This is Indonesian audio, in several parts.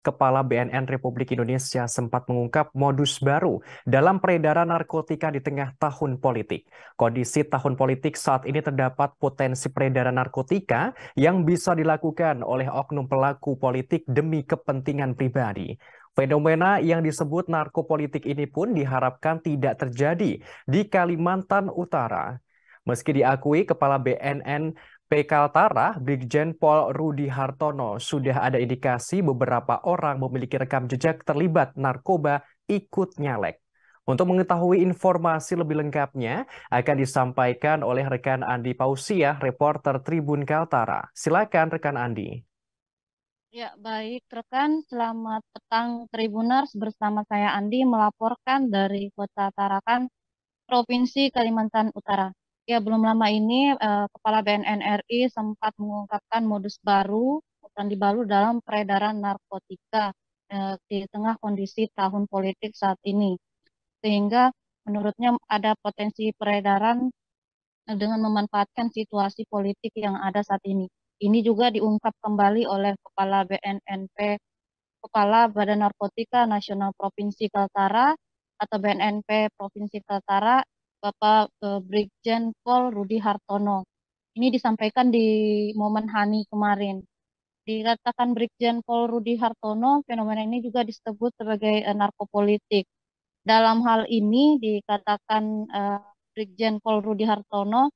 Kepala BNN Republik Indonesia sempat mengungkap modus baru dalam peredaran narkotika di tengah tahun politik. Kondisi tahun politik saat ini terdapat potensi peredaran narkotika yang bisa dilakukan oleh oknum pelaku politik demi kepentingan pribadi. Fenomena yang disebut narkopolitik ini pun diharapkan tidak terjadi di Kalimantan Utara. Meski diakui Kepala BNN P. Kaltara, Brigjen Pol Rudi Hartono sudah ada indikasi beberapa orang memiliki rekam jejak terlibat narkoba ikut nyalek. Untuk mengetahui informasi lebih lengkapnya akan disampaikan oleh rekan Andi Pausia, reporter Tribun Kaltara. Silakan rekan Andi. Ya, baik rekan, selamat petang Tribuners, bersama saya Andi melaporkan dari Kota Tarakan, Provinsi Kalimantan Utara. Ya, belum lama ini Kepala BNN RI sempat mengungkapkan modus baru Sandi Baru dalam peredaran narkotika di tengah kondisi tahun politik saat ini. Sehingga menurutnya ada potensi peredaran dengan memanfaatkan situasi politik yang ada saat ini. Ini juga diungkap kembali oleh Kepala BNNP, Kepala Badan Narkotika Nasional Provinsi Kaltara atau BNNP Provinsi Kaltara, Bapak Brigjen Pol Rudi Hartono. Ini disampaikan di momen Hani kemarin. Dikatakan Brigjen Pol Rudi Hartono, fenomena ini juga disebut sebagai narkopolitik. Dalam hal ini dikatakan Brigjen Pol Rudi Hartono,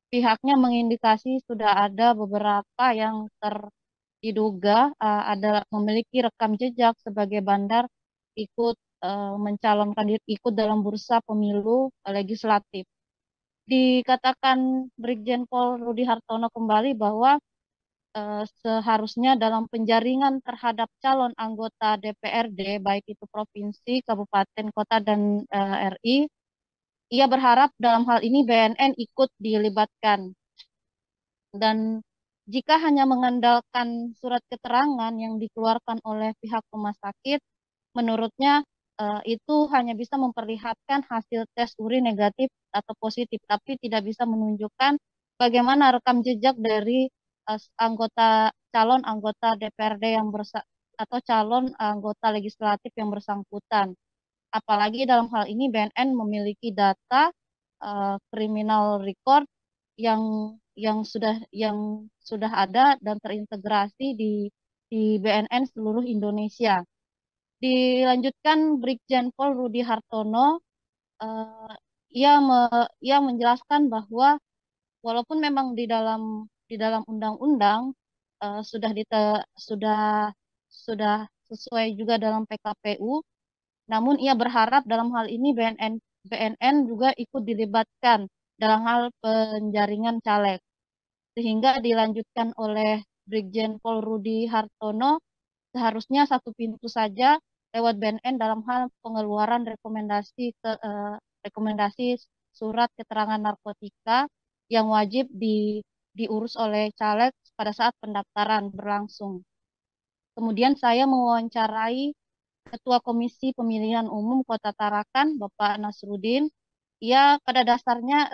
pihaknya mengindikasi sudah ada beberapa yang diduga ada memiliki rekam jejak sebagai bandar ikut mencalonkan diri ikut dalam bursa pemilu legislatif. Dikatakan Brigjen Pol Rudi Hartono kembali bahwa seharusnya dalam penjaringan terhadap calon anggota DPRD baik itu provinsi, kabupaten, kota dan RI, ia berharap dalam hal ini BNN ikut dilibatkan. Dan jika hanya mengandalkan surat keterangan yang dikeluarkan oleh pihak rumah sakit, menurutnya itu hanya bisa memperlihatkan hasil tes urin negatif atau positif, tapi tidak bisa menunjukkan bagaimana rekam jejak dari calon anggota DPRD atau calon anggota legislatif yang bersangkutan. Apalagi dalam hal ini BNN memiliki data criminal record yang yang sudah ada dan terintegrasi di BNN seluruh Indonesia. Dilanjutkan Brigjen Pol Rudi Hartono, eh, ia menjelaskan bahwa walaupun memang di dalam undang-undang sudah sesuai juga dalam PKPU, namun ia berharap dalam hal ini BNN juga ikut dilibatkan dalam hal penjaringan caleg. Sehingga dilanjutkan oleh Brigjen Pol Rudi Hartono, seharusnya satu pintu saja lewat BNN dalam hal pengeluaran rekomendasi surat keterangan narkotika yang wajib diurus oleh caleg pada saat pendaftaran berlangsung. Kemudian saya mewawancarai Ketua Komisi Pemilihan Umum Kota Tarakan, Bapak Nasruddin. Ia pada dasarnya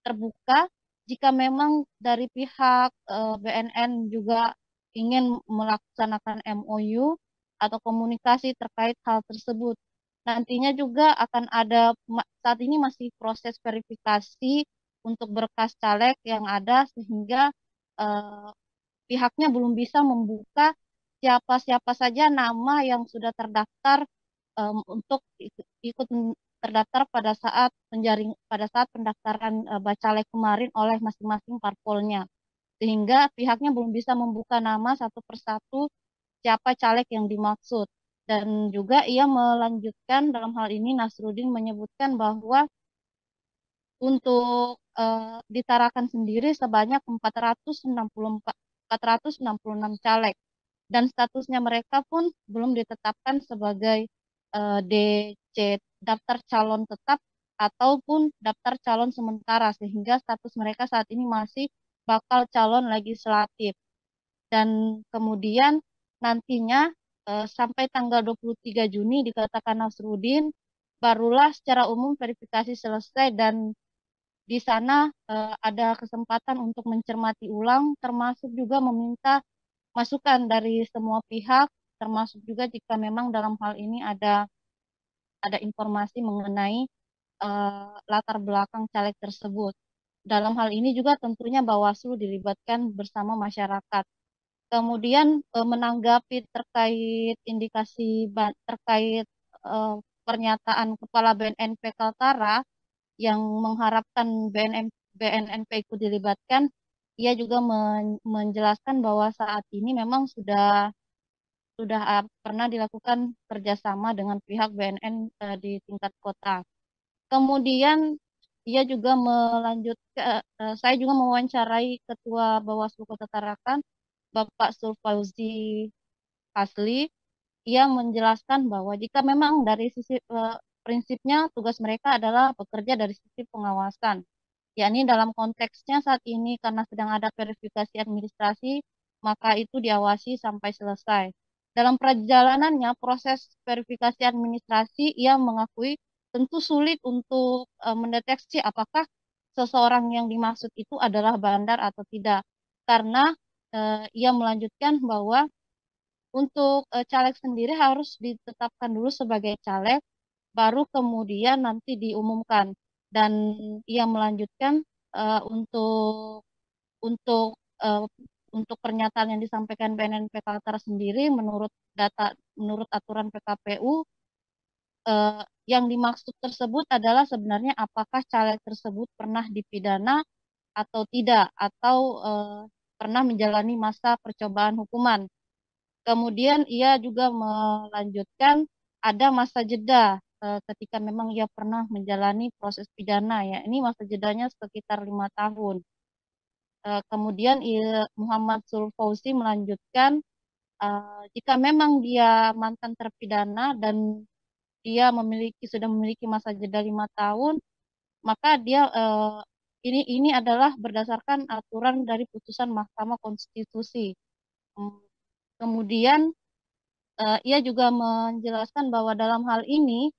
terbuka jika memang dari pihak BNN juga ingin melaksanakan MOU atau komunikasi terkait hal tersebut. Nantinya juga akan ada, saat ini masih proses verifikasi untuk berkas caleg yang ada, sehingga eh, pihaknya belum bisa membuka siapa-siapa saja nama yang sudah terdaftar untuk ikut terdaftar pada saat pendaftaran bacalek kemarin oleh masing-masing parpolnya, sehingga pihaknya belum bisa membuka nama satu persatu siapa caleg yang dimaksud. Dan juga ia melanjutkan dalam hal ini Nasruddin menyebutkan bahwa untuk ditarakan sendiri sebanyak 466 caleg, dan statusnya mereka pun belum ditetapkan sebagai DC, daftar calon tetap ataupun daftar calon sementara, sehingga status mereka saat ini masih bakal calon legislatif. Dan kemudian nantinya sampai tanggal 23 Juni dikatakan Nasruddin barulah secara umum verifikasi selesai, dan di sana ada kesempatan untuk mencermati ulang, termasuk juga meminta masukan dari semua pihak termasuk juga jika memang dalam hal ini ada informasi mengenai latar belakang caleg tersebut. Dalam hal ini juga tentunya Bawaslu dilibatkan bersama masyarakat. Kemudian menanggapi terkait indikasi terkait pernyataan Kepala BNNP Kaltara yang mengharapkan BNNP ikut dilibatkan, ia juga menjelaskan bahwa saat ini memang sudah pernah dilakukan kerjasama dengan pihak BNN di tingkat kota. Kemudian ia juga saya juga mewawancarai Ketua Bawaslu Kota Tarakan, Bapak Sulfauzi Hasli. Ia menjelaskan bahwa jika memang dari sisi prinsipnya tugas mereka adalah bekerja dari sisi pengawasan, yakni dalam konteksnya saat ini karena sedang ada verifikasi administrasi, maka itu diawasi sampai selesai. Dalam perjalanannya proses verifikasi administrasi, ia mengakui tentu sulit untuk mendeteksi apakah seseorang yang dimaksud itu adalah bandar atau tidak. Karena ia melanjutkan bahwa untuk caleg sendiri harus ditetapkan dulu sebagai caleg, baru kemudian nanti diumumkan. Dan ia melanjutkan untuk untuk eh, untuk pernyataan yang disampaikan BNNP Kaltara sendiri menurut aturan PKPU yang dimaksud tersebut adalah sebenarnya apakah caleg tersebut pernah dipidana atau tidak, atau pernah menjalani masa percobaan hukuman. Kemudian ia juga melanjutkan ada masa jeda ketika memang ia pernah menjalani proses pidana, ya ini masa jedanya sekitar 5 tahun. Kemudian Muhammad Sulfauzi melanjutkan jika memang dia mantan terpidana dan dia sudah memiliki masa jeda 5 tahun, maka dia ini adalah berdasarkan aturan dari putusan Mahkamah Konstitusi. Kemudian ia juga menjelaskan bahwa dalam hal ini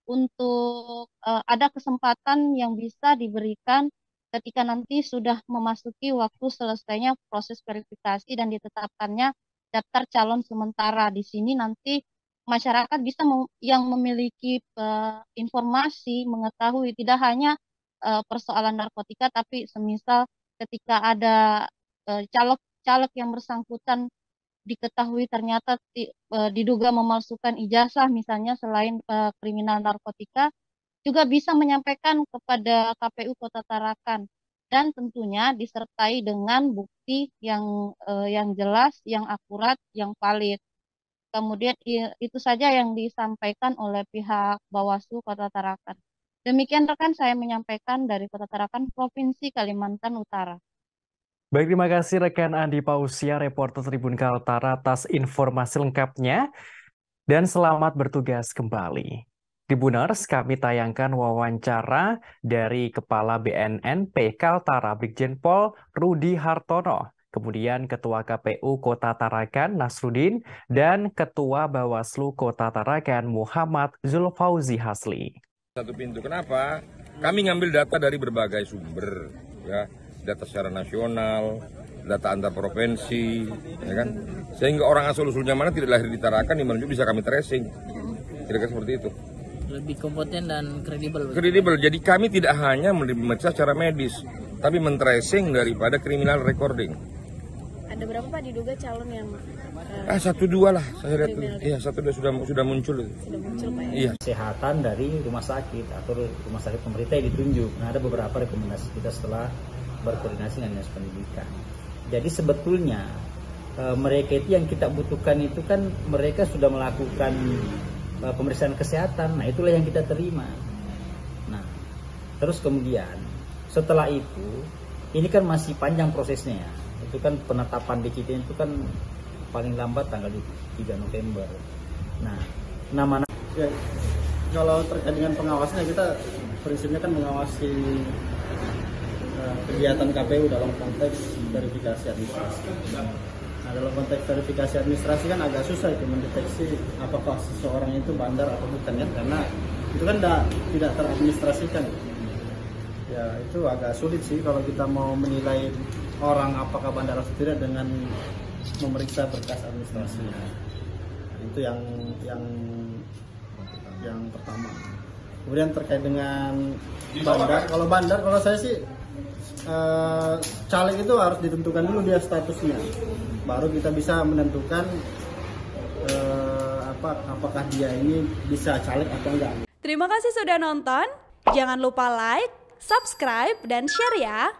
untuk ada kesempatan yang bisa diberikan ketika nanti sudah memasuki waktu selesainya proses verifikasi dan ditetapkannya daftar calon sementara. Di sini nanti masyarakat bisa yang memiliki informasi mengetahui tidak hanya persoalan narkotika, tapi semisal ketika ada caleg yang bersangkutan diketahui ternyata diduga memalsukan ijazah misalnya selain kriminal narkotika, juga bisa menyampaikan kepada KPU Kota Tarakan dan tentunya disertai dengan bukti yang jelas, yang akurat, yang valid. Kemudian itu saja yang disampaikan oleh pihak Bawaslu Kota Tarakan. Demikian rekan saya menyampaikan dari Kota Tarakan, Provinsi Kalimantan Utara. Baik, terima kasih rekan Andi Pausia, reporter Tribun Kaltara atas informasi lengkapnya dan selamat bertugas kembali. Tribuners, kami tayangkan wawancara dari Kepala BNNP Kaltara Brigjen Pol Rudi Hartono, kemudian Ketua KPU Kota Tarakan Nasruddin, dan Ketua Bawaslu Kota Tarakan Muhammad Zulfauzi Hasli. Satu pintu, kenapa? Kami ngambil data dari berbagai sumber, ya. Data secara nasional, data antar provinsi, ya kan? Sehingga orang asal-usulnya mana tidak lahir di Tarakan, di mana juga bisa kami tracing. Kira-kira seperti itu. Lebih kompeten dan kredibel. Kredibel. Jadi kami tidak hanya memeriksa secara medis, tapi men-tracing daripada criminal recording. Ada berapa Pak diduga calon yang 1-2 lah, saya lihat. Iya, 1-2 sudah muncul. sudah muncul Pak ya? Iya. Kesehatan dari rumah sakit atau rumah sakit pemerintah yang ditunjuk. Nah, ada beberapa rekomendasi kita setelah berkoordinasi dengan dinas pendidikan. Jadi sebetulnya mereka itu yang kita butuhkan itu kan mereka sudah melakukan pemeriksaan kesehatan. Nah, itulah yang kita terima. Nah, terus kemudian setelah itu ini kan masih panjang prosesnya ya. Itu kan penetapan DCT itu kan paling lambat tanggal 3 November. Nah, nama ya, kalau terkait dengan pengawasan kita prinsipnya kan mengawasi kegiatan KPU dalam konteks verifikasi administrasi. Nah, dalam konteks verifikasi administrasi kan agak susah itu mendeteksi apakah seseorang itu bandar atau bukan kan, karena itu kan tidak teradministrasikan. Ya, itu agak sulit sih kalau kita mau menilai orang apakah bandar atau tidak dengan memeriksa berkas administrasinya. itu yang pertama. Kemudian terkait dengan bandar, kalau saya sih caleg itu harus ditentukan dulu dia statusnya, baru kita bisa menentukan apakah dia ini bisa caleg atau enggak. Terima kasih sudah nonton. Jangan lupa like, subscribe, dan share ya.